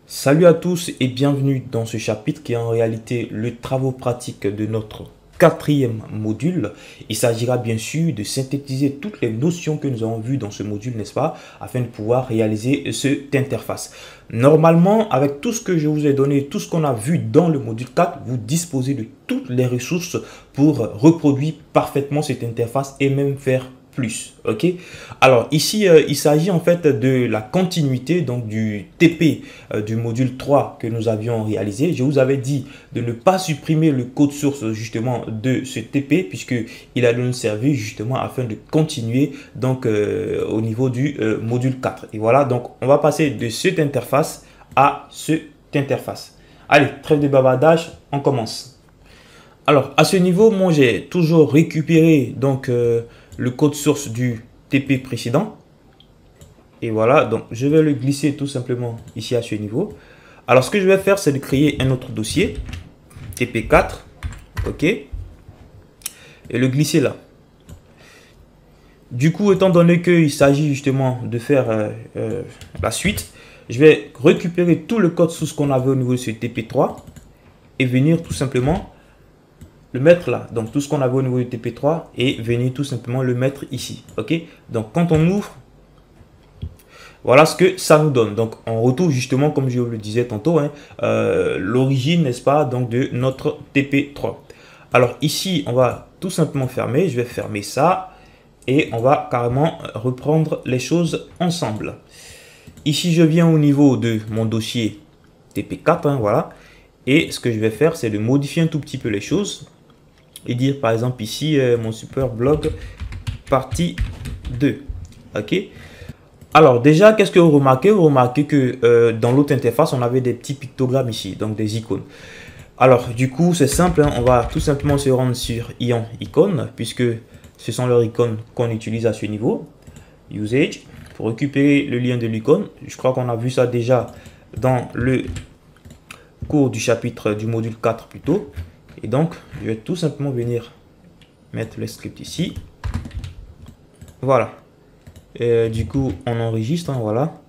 Salut à tous et bienvenue dans ce chapitre qui est en réalité le travaux pratique de notre quatrième module. Il s'agira bien sûr de synthétiser toutes les notions que nous avons vues dans ce module, n'est-ce pas, afin de pouvoir réaliser cette interface. Normalement, avec tout ce que je vous ai donné, tout ce qu'on a vu dans le module 4, vous disposez de toutes les ressources pour reproduire parfaitement cette interface et même faire plus. Ok, alors ici il s'agit en fait de la continuité donc du TP du module 3 que nous avions réalisé. Je vous avais dit de ne pas supprimer le code source justement de ce TP puisque il allait nous servir justement afin de continuer donc au niveau du module 4. Et voilà, donc on va passer de cette interface à cette interface. Allez, trêve de bavardage, on commence. Alors à ce niveau, moi j'ai toujours récupéré donc le code source du TP précédent. Et voilà, donc je vais le glisser tout simplement ici à ce niveau. Alors ce que je vais faire, c'est de créer un autre dossier, TP4, ok, et le glisser là. Du coup, étant donné qu'il s'agit justement de faire la suite, je vais récupérer tout le code source qu'on avait au niveau de ce TP3 et venir tout simplement le mettre là. Donc tout ce qu'on avait au niveau du TP3 et venir tout simplement le mettre ici. Ok. Donc quand on ouvre, voilà ce que ça nous donne. Donc on retrouve justement, comme je vous le disais tantôt, hein, l'origine, n'est-ce pas, donc de notre TP3. Alors ici, on va tout simplement fermer. Je vais fermer ça et on va carrément reprendre les choses ensemble. Ici, je viens au niveau de mon dossier TP4, hein, voilà. Et ce que je vais faire, c'est de modifier un tout petit peu les choses et dire par exemple ici mon super blog partie 2. Ok. Alors déjà, qu'est-ce que vous remarquez? Vous remarquez que dans l'autre interface, on avait des petits pictogrammes ici, donc des icônes. Alors du coup, c'est simple, hein, on va tout simplement se rendre sur Ion Icône, puisque ce sont leurs icônes qu'on utilise à ce niveau. Usage, pour récupérer le lien de l'icône. Je crois qu'on a vu ça déjà dans le cours du chapitre du module 4 plutôt. Et donc, je vais tout simplement venir mettre le script ici. Voilà. Et du coup, on enregistre, hein, voilà.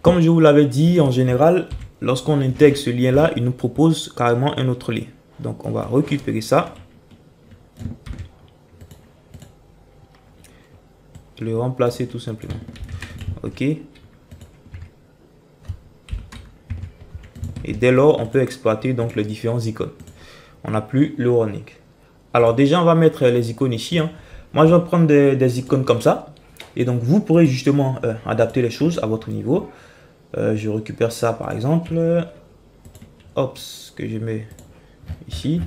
Comme je vous l'avais dit, en général, lorsqu'on intègre ce lien-là, il nous propose carrément un autre lien. Donc, on va récupérer ça. Le remplacer tout simplement. OK. Et dès lors, on peut exploiter donc les différents icônes. On n'a plus le warning. Alors déjà, on va mettre les icônes ici, hein. Moi, je vais prendre des icônes comme ça. Et donc, vous pourrez justement adapter les choses à votre niveau. Je récupère ça, par exemple. Hop, que je mets ici.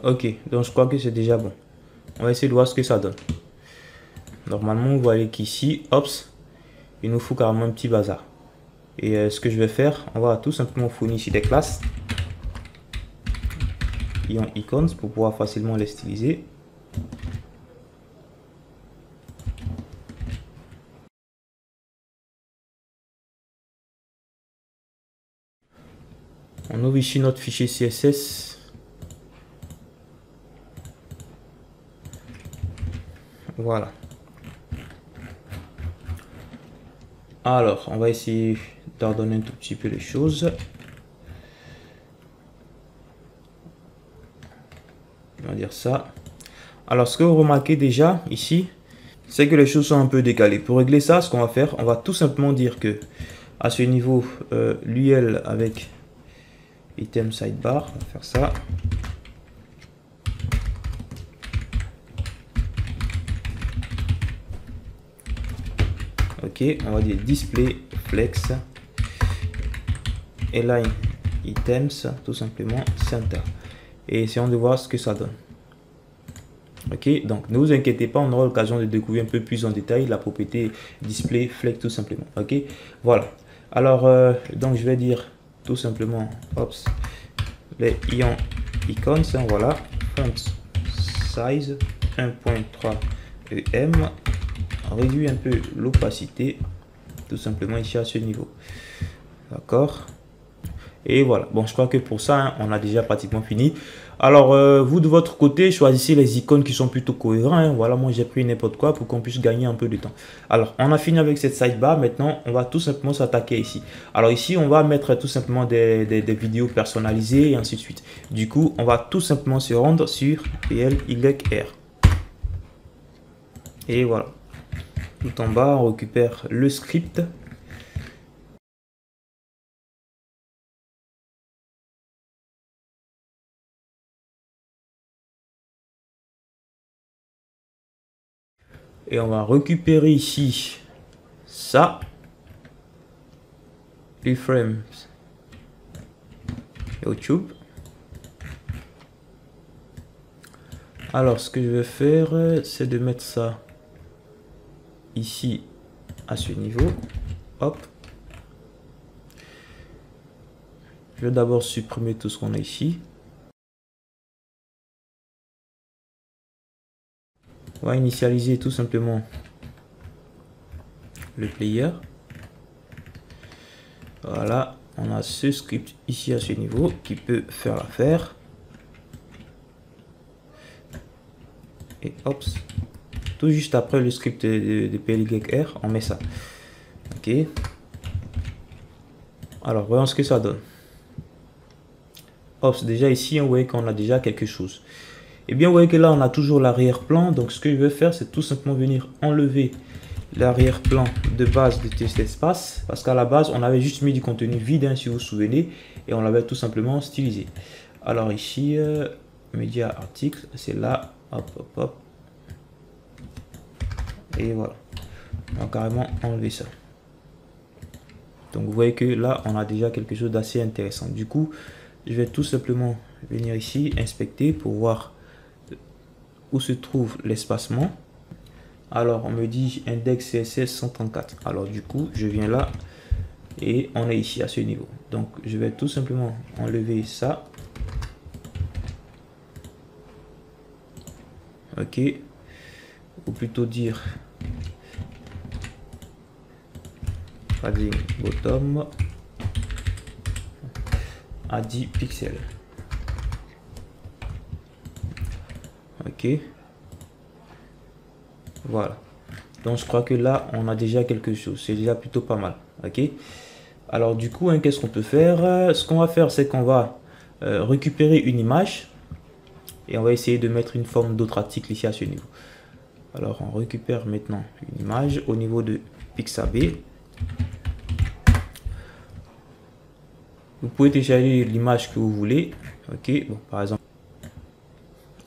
Ok, donc je crois que c'est déjà bon. On va essayer de voir ce que ça donne. Normalement, vous voyez qu'ici, hop, il nous faut carrément un petit bazar. Et ce que je vais faire, on va tout simplement fournir ici des classes. Ion icons pour pouvoir facilement les styliser. On ouvre ici notre fichier CSS. Voilà. Alors, on va essayer d'ordonner un tout petit peu les choses. On va dire ça. Alors, ce que vous remarquez déjà ici, c'est que les choses sont un peu décalées. Pour régler ça, ce qu'on va faire, on va tout simplement dire que à ce niveau, l'UL avec item sidebar, on va faire ça. Ok, on va dire display flex align items, tout simplement center. Et essayons de voir ce que ça donne. Ok, donc ne vous inquiétez pas, on aura l'occasion de découvrir un peu plus en détail la propriété display flex tout simplement. Ok, voilà. Alors, donc je vais dire tout simplement, hop, les ion icons, hein, voilà, font size 1.3 EM, réduit un peu l'opacité, tout simplement ici à ce niveau. D'accord. Et voilà, bon, je crois que pour ça, hein, on a déjà pratiquement fini. Alors, vous de votre côté, choisissez les icônes qui sont plutôt cohérentes. Hein. Voilà, moi j'ai pris n'importe quoi pour qu'on puisse gagner un peu de temps. Alors, on a fini avec cette sidebar. Maintenant, on va tout simplement s'attaquer ici. Alors ici, on va mettre tout simplement des vidéos personnalisées et ainsi de suite. Du coup, on va tout simplement se rendre sur PLYR. Et voilà. Tout en bas, on récupère le script. Et on va récupérer ici ça. Iframes YouTube. Alors, ce que je vais faire, c'est de mettre ça ici à ce niveau. Hop. Je vais d'abord supprimer tout ce qu'on a ici. On va initialiser tout simplement le player. Voilà, on a ce script ici à ce niveau qui peut faire l'affaire. Et hop, tout juste après le script de PLYR, on met ça. Ok. Alors, voyons ce que ça donne. Hop, déjà ici, on voit qu'on a déjà quelque chose. Et bien, vous voyez que là, on a toujours l'arrière-plan. Donc, ce que je vais faire, c'est tout simplement venir enlever l'arrière-plan de base de cet espace. Parce qu'à la base, on avait juste mis du contenu vide, hein, si vous vous souvenez. Et on l'avait tout simplement stylisé. Alors ici, média article, c'est là. Hop, hop, hop. Et voilà. On va carrément enlever ça. Donc, vous voyez que là, on a déjà quelque chose d'assez intéressant. Du coup, je vais tout simplement venir ici, inspecter pour voir où se trouve l'espacement. Alors, on me dit index CSS 134. Alors, du coup, je viens là et on est ici à ce niveau. Donc, je vais tout simplement enlever ça. Ok. Ou plutôt dire padding bottom à 10 pixels. Ok. Voilà. Donc, je crois que là, on a déjà quelque chose. C'est déjà plutôt pas mal. Ok. Alors, du coup, hein, qu'est-ce qu'on peut faire? Ce qu'on va faire, c'est qu'on va récupérer une image. Et on va essayer de mettre une forme d'autre article ici à ce niveau. Alors, on récupère maintenant une image au niveau de Pixabay. Vous pouvez télécharger l'image que vous voulez. Ok, bon, par exemple.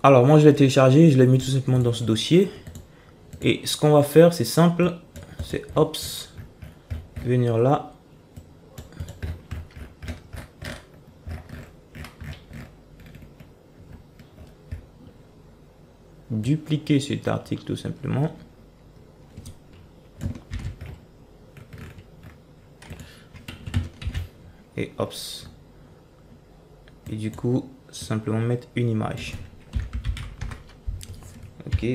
Alors, moi, je l'ai téléchargé, je l'ai mis tout simplement dans ce dossier. Et ce qu'on va faire, c'est simple. C'est ops, venir là. Dupliquer cet article tout simplement. Et ops. Et du coup, simplement mettre une image. Ok,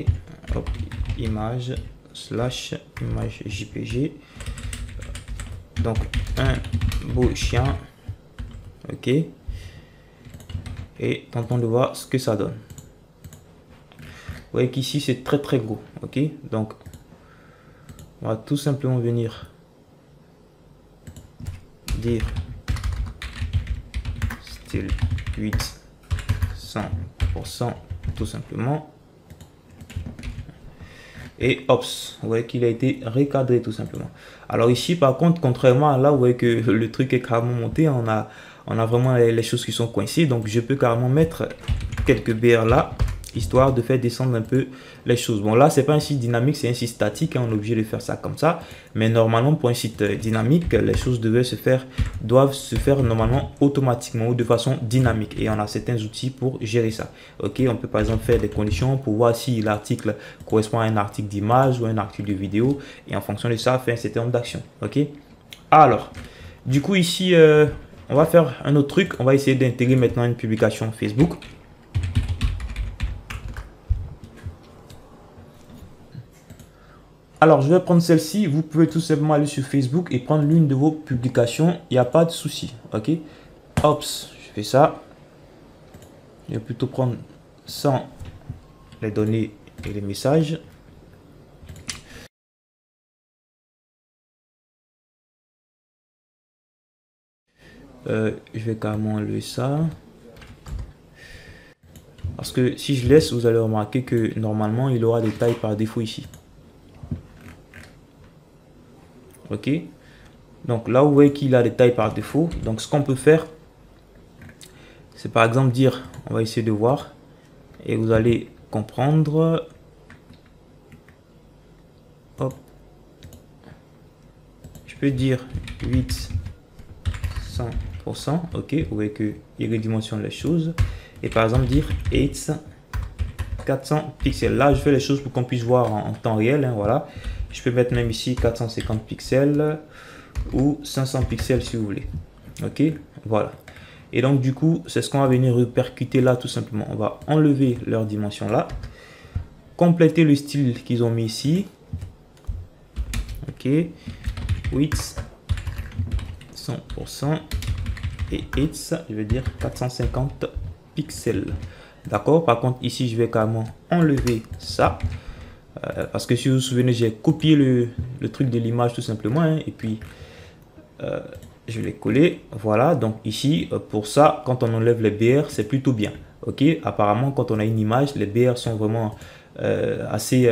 hop, image slash image JPG. Donc un beau chien. Ok. Et tentons de voir ce que ça donne. Vous voyez qu'ici c'est très gros. Ok, donc on va tout simplement venir dire style 8 100% tout simplement. Et ops, vous voyez qu'il a été recadré tout simplement. Alors ici par contre, contrairement à là, vous voyez que le truc est carrément monté. On a vraiment les choses qui sont coincées. Donc je peux carrément mettre quelques BR là, histoire de faire descendre un peu les choses. Bon là, c'est pas un site dynamique, c'est un site statique, hein, on est obligé de faire ça comme ça. Mais normalement, pour un site dynamique, les choses doivent se faire normalement automatiquement ou de façon dynamique. Et on a certains outils pour gérer ça. Ok, on peut par exemple faire des conditions pour voir si l'article correspond à un article d'image ou un article de vidéo. Et en fonction de ça, faire un certain nombre d'actions. Ok, alors, du coup ici, on va faire un autre truc. On va essayer d'intégrer maintenant une publication Facebook. Alors, je vais prendre celle-ci. Vous pouvez tout simplement aller sur Facebook et prendre l'une de vos publications. Il n'y a pas de souci. OK? Hop, je fais ça. Je vais plutôt prendre sans les données et les messages. Je vais carrément enlever ça. Parce que si je laisse, vous allez remarquer que normalement, il aura des tailles par défaut ici. OK? Donc là, vous voyez qu'il a des tailles par défaut. Donc ce qu'on peut faire, c'est par exemple dire, on va essayer de voir. Et vous allez comprendre. Hop. Je peux dire 800%. OK? Vous voyez qu'il redimensionne les choses. Et par exemple dire 400 pixels. Là, je fais les choses pour qu'on puisse voir en temps réel. Hein, voilà. Je peux mettre même ici 450 pixels ou 500 pixels si vous voulez. OK? Voilà. Et donc, du coup, c'est ce qu'on va venir répercuter là tout simplement. On va enlever leur dimension là. Compléter le style qu'ils ont mis ici. OK. 8, 100% et 8, je vais dire 450 pixels. D'accord? Par contre, ici, je vais carrément enlever ça. Parce que si vous vous souvenez, j'ai copié le truc de l'image tout simplement. Hein, et puis, je l'ai collé. Voilà. Donc ici, pour ça, quand on enlève les BR, c'est plutôt bien. OK? Apparemment, quand on a une image, les BR sont vraiment assez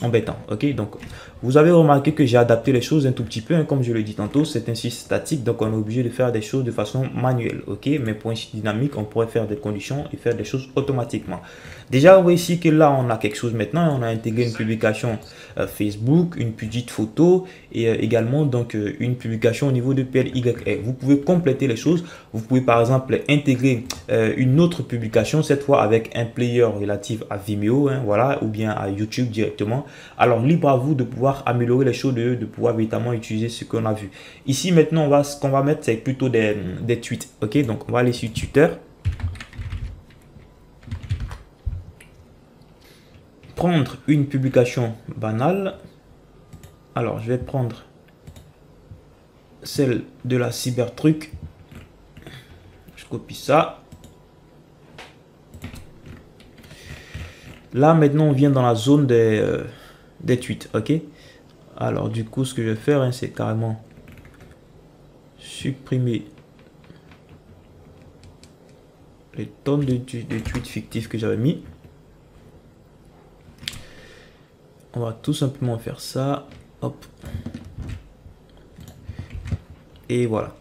embêtants. OK? Donc, vous avez remarqué que j'ai adapté les choses un tout petit peu. Hein, comme je le dis tantôt, c'est un site statique. Donc, on est obligé de faire des choses de façon manuelle. OK? Mais pour un site dynamique, on pourrait faire des conditions et faire des choses automatiquement. Déjà, vous voyez ici que là, on a quelque chose maintenant. On a intégré une publication Facebook, une petite photo et également donc une publication au niveau de PLYE. Vous pouvez compléter les choses. Vous pouvez par exemple intégrer une autre publication, cette fois avec un player relatif à Vimeo, hein, voilà, ou bien à YouTube directement. Alors, libre à vous de pouvoir améliorer les choses, de pouvoir véritablement utiliser ce qu'on a vu. Ici, maintenant, ce qu'on va mettre, c'est plutôt des tweets. OK, donc on va aller sur Twitter. Prendre une publication banale. Alors, je vais prendre celle de la Cybertruc. Je copie ça. Là, maintenant, on vient dans la zone des tweets. OK? Alors, du coup, ce que je vais faire, hein, c'est carrément supprimer les tonnes de tweets fictifs que j'avais mis. On va tout simplement faire ça. Hop. Et voilà.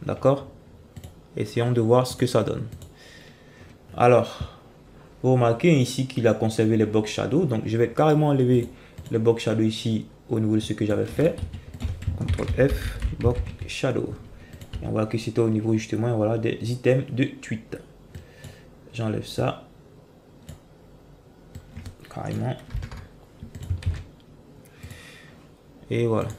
D'accord? Essayons de voir ce que ça donne. Alors, vous remarquez ici qu'il a conservé les box shadow. Donc, je vais carrément enlever les box shadow ici au niveau de ce que j'avais fait. CTRL F, box shadow. Et on voit que c'était au niveau justement, voilà, des items de tweet. J'enlève ça. Carrément. Et voilà.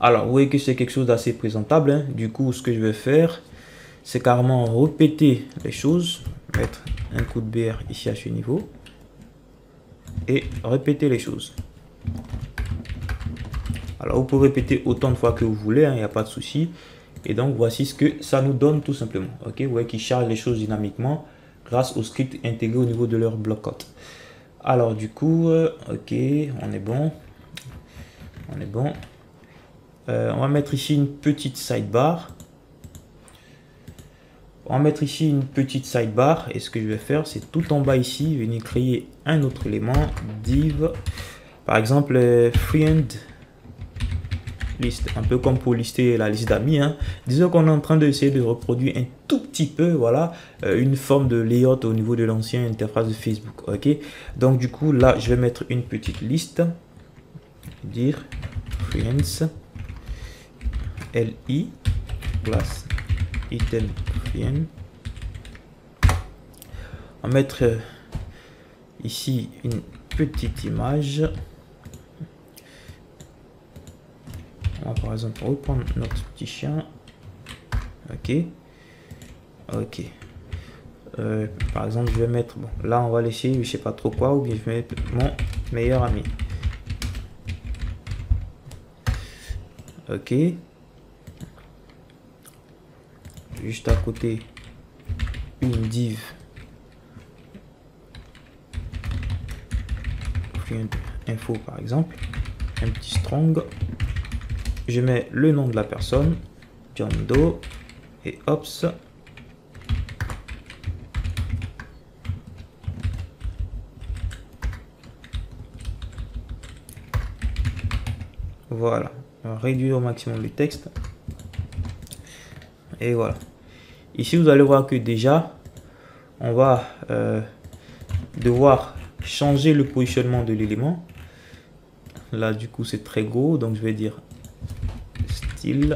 Alors, vous voyez que c'est quelque chose d'assez présentable. Hein. Du coup, ce que je vais faire, c'est carrément répéter les choses. Mettre un coup de BR ici à ce niveau. Et répéter les choses. Alors, vous pouvez répéter autant de fois que vous voulez. Il n'y a pas de souci. Et donc, voici ce que ça nous donne tout simplement. Ok, vous voyez qu'ils chargent les choses dynamiquement grâce au script intégré au niveau de leur bloc-code. Alors, du coup, ok, on est bon. On est bon. On va mettre ici une petite sidebar. On va mettre ici une petite sidebar. Et ce que je vais faire, c'est tout en bas ici, venir créer un autre élément, div. Par exemple, friend list, un peu comme pour lister la liste d'amis. Hein. Disons qu'on est en train d'essayer de reproduire un tout petit peu, voilà, une forme de layout au niveau de l'ancienne interface de Facebook. Ok, donc du coup là, je vais mettre une petite liste, dire friends li class item friend. On va mettre ici une petite image. On va par exemple reprendre notre petit chien. Ok. Ok. Par exemple, je vais mettre, bon, là on va laisser, je sais pas trop quoi, ou bien je vais mettre mon meilleur ami. Ok. Juste à côté, une div info par exemple, un petit strong. Je mets le nom de la personne, John Doe, et ops. Voilà, on va réduire au maximum le texte. Et voilà. Ici, vous allez voir que déjà, on va devoir changer le positionnement de l'élément. Là, du coup, c'est très gros, donc je vais dire style,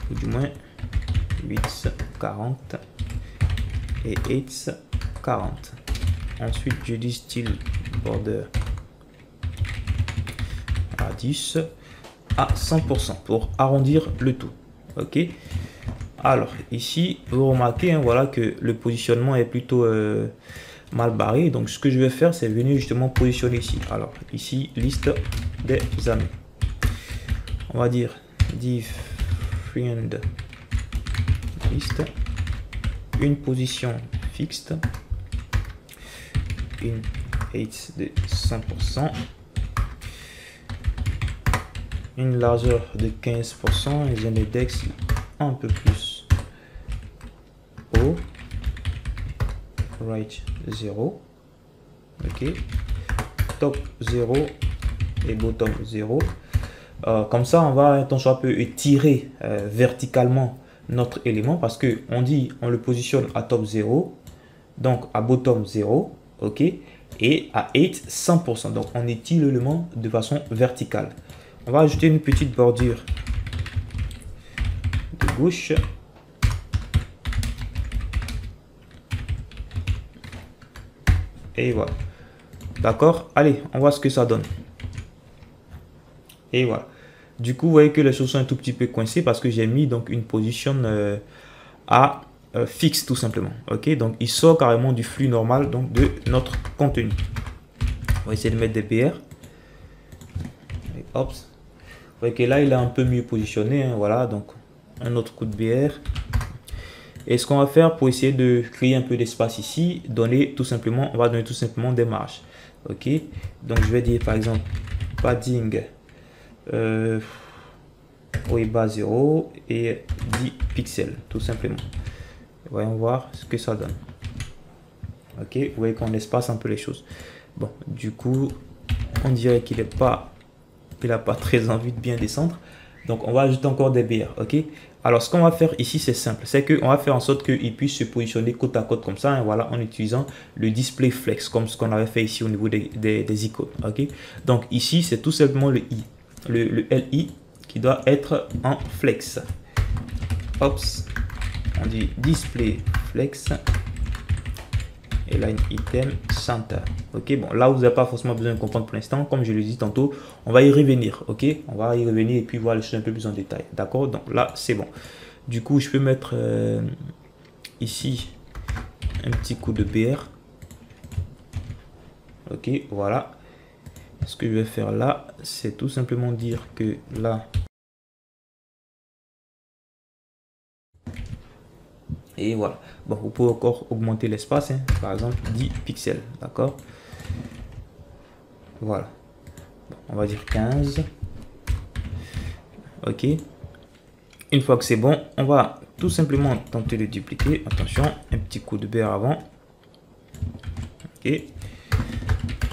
ou du moins 8 40 et 8 40. Ensuite, je dis style border radius à 100% pour arrondir le tout. Ok. Alors ici, vous remarquez, hein, voilà que le positionnement est plutôt mal barré. Donc ce que je vais faire, c'est venir justement positionner ici. Alors ici, liste des amis. On va dire div friend list, une position fixe, une height de 100%, une largeur de 15% et un index un peu plus haut, right 0, ok, top 0 et bottom 0. Comme ça, on va attention un peu étirer verticalement notre élément parce que on dit on le positionne à top 0, donc à bottom 0, ok, et à 8 100%. Donc on étire l'élément de façon verticale. On va ajouter une petite bordure de gauche. Et voilà. D'accord? Allez, on voit ce que ça donne. Et voilà. Du coup, vous voyez que les choses sont un tout petit peu coincées parce que j'ai mis donc une position à fixe tout simplement. Ok, donc il sort carrément du flux normal donc de notre contenu. On va essayer de mettre des BR. Et hop. Vous voyez que là, il est un peu mieux positionné. Hein, voilà, donc un autre coup de BR. Et ce qu'on va faire pour essayer de créer un peu d'espace ici, on va donner tout simplement des marges. Ok, donc je vais dire par exemple padding oui, bas 0 et 10 pixels tout simplement. Voyons voir ce que ça donne. Ok, vous voyez qu'on espace un peu les choses. Bon, du coup, on dirait qu'il n'a pas très envie de bien descendre. Donc, on va ajouter encore des BR. Ok, alors ce qu'on va faire ici, c'est simple. C'est qu'on va faire en sorte qu'il puisse se positionner côte à côte comme ça. Hein, voilà, en utilisant le display flex, comme ce qu'on avait fait ici au niveau des icônes. Ok, donc ici, c'est tout simplement le i, le LI qui doit être en flex. Ops, on dit display flex et line item center. Ok, bon, là vous n'avez pas forcément besoin de comprendre pour l'instant. Comme je le dis tantôt, on va y revenir. Ok, on va y revenir et puis voir les choses un peu plus en détail. D'accord, donc là c'est bon. Du coup, je peux mettre ici un petit coup de BR. Ok, voilà. Ce que je vais faire là, c'est tout simplement dire que là, et voilà. Bon, vous pouvez encore augmenter l'espace, hein, par exemple 10 pixels, d'accord. Voilà. Bon, on va dire 15. Ok. Une fois que c'est bon, on va tout simplement tenter de dupliquer. Attention, un petit coup de BR avant. Ok.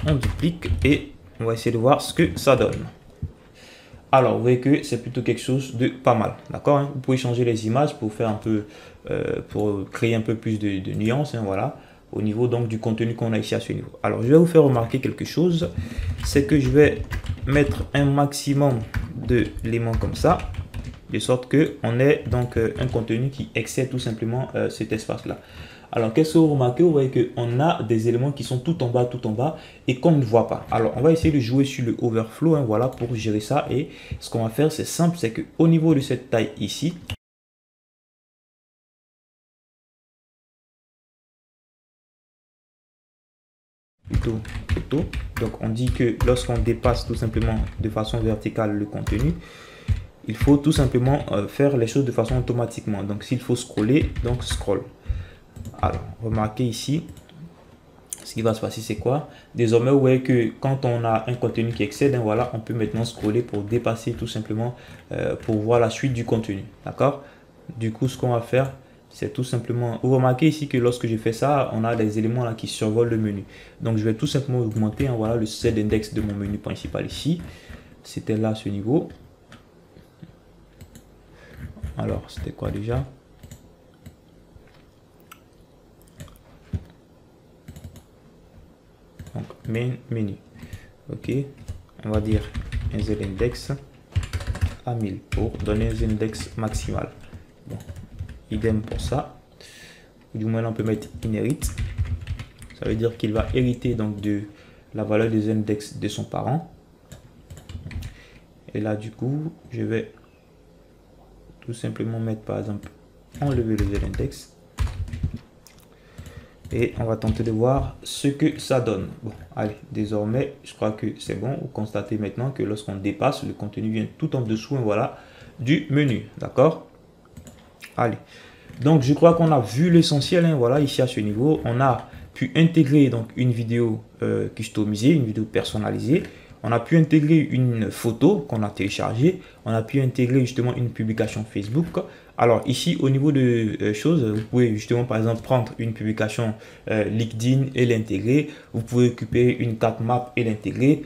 On duplique et on va essayer de voir ce que ça donne. Alors, vous voyez que c'est plutôt quelque chose de pas mal, d'accord, hein. Vous pouvez changer les images pour faire un peu, pour créer un peu plus de nuances, hein, voilà, au niveau donc du contenu qu'on a ici à ce niveau. Alors, je vais vous faire remarquer quelque chose, c'est que je vais mettre un maximum d'éléments comme ça, de sorte que on ait donc un contenu qui excède tout simplement cet espace-là. Alors, qu'est-ce que vous remarquez? Vous voyez qu'on a des éléments qui sont tout en bas et qu'on ne voit pas. Alors, on va essayer de jouer sur le overflow, hein, voilà, pour gérer ça. Et ce qu'on va faire, c'est simple, c'est qu'au niveau de cette taille ici, plutôt photo. Donc on dit que lorsqu'on dépasse tout simplement de façon verticale le contenu, il faut tout simplement faire les choses de façon automatiquement. Donc s'il faut scroller, donc scroll. Alors remarquez ici, ce qui va se passer c'est quoi? Désormais vous voyez que quand on a un contenu qui excède, voilà, on peut maintenant scroller pour dépasser tout simplement, pour voir la suite du contenu. D'accord? Du coup ce qu'on va faire, c'est tout simplement, vous remarquez ici que lorsque je fais ça, on a des éléments là qui survolent le menu. Donc je vais tout simplement augmenter, voilà, le Z-index de mon menu principal ici. C'était là à ce niveau. Alors c'était quoi déjà? Donc main menu. Ok, on va dire un Z-index à 1000 pour donner un Z-index maximal. Bon, idem pour ça. Du moins, on peut mettre inherit. Ça veut dire qu'il va hériter donc de la valeur des index de son parent. Et là, du coup, je vais tout simplement mettre, par exemple, enlever le z-index. Et on va tenter de voir ce que ça donne. Bon, allez, désormais, je crois que c'est bon. Vous constatez maintenant que lorsqu'on dépasse, le contenu vient tout en dessous, voilà, du menu. D'accord? Allez. Donc, je crois qu'on a vu l'essentiel. Hein, voilà, ici à ce niveau, on a pu intégrer donc une vidéo customisée, une vidéo personnalisée. On a pu intégrer une photo qu'on a téléchargée. On a pu intégrer justement une publication Facebook. Alors ici, au niveau de choses, vous pouvez justement par exemple prendre une publication LinkedIn et l'intégrer. Vous pouvez récupérer une carte map et l'intégrer.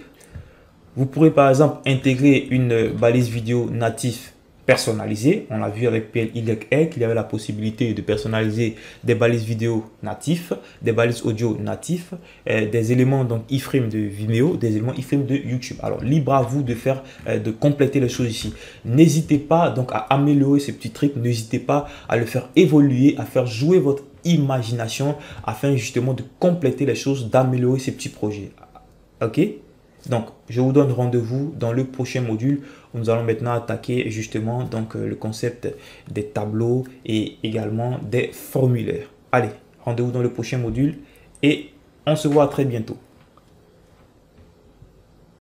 Vous pourrez par exemple intégrer une balise vidéo native personnalisée. On a vu avec PLYR qu'il y avait la possibilité de personnaliser des balises vidéo natifs, des balises audio natifs, des éléments donc iframe de Vimeo, des éléments iframe de YouTube. Alors libre à vous de faire, de compléter les choses ici. N'hésitez pas donc à améliorer ces petits trucs, n'hésitez pas à le faire évoluer, à faire jouer votre imagination afin justement de compléter les choses, d'améliorer ces petits projets. Ok? Donc, je vous donne rendez-vous dans le prochain module où nous allons maintenant attaquer justement donc, le concept des tableaux et également des formulaires. Allez, rendez-vous dans le prochain module et on se voit très bientôt.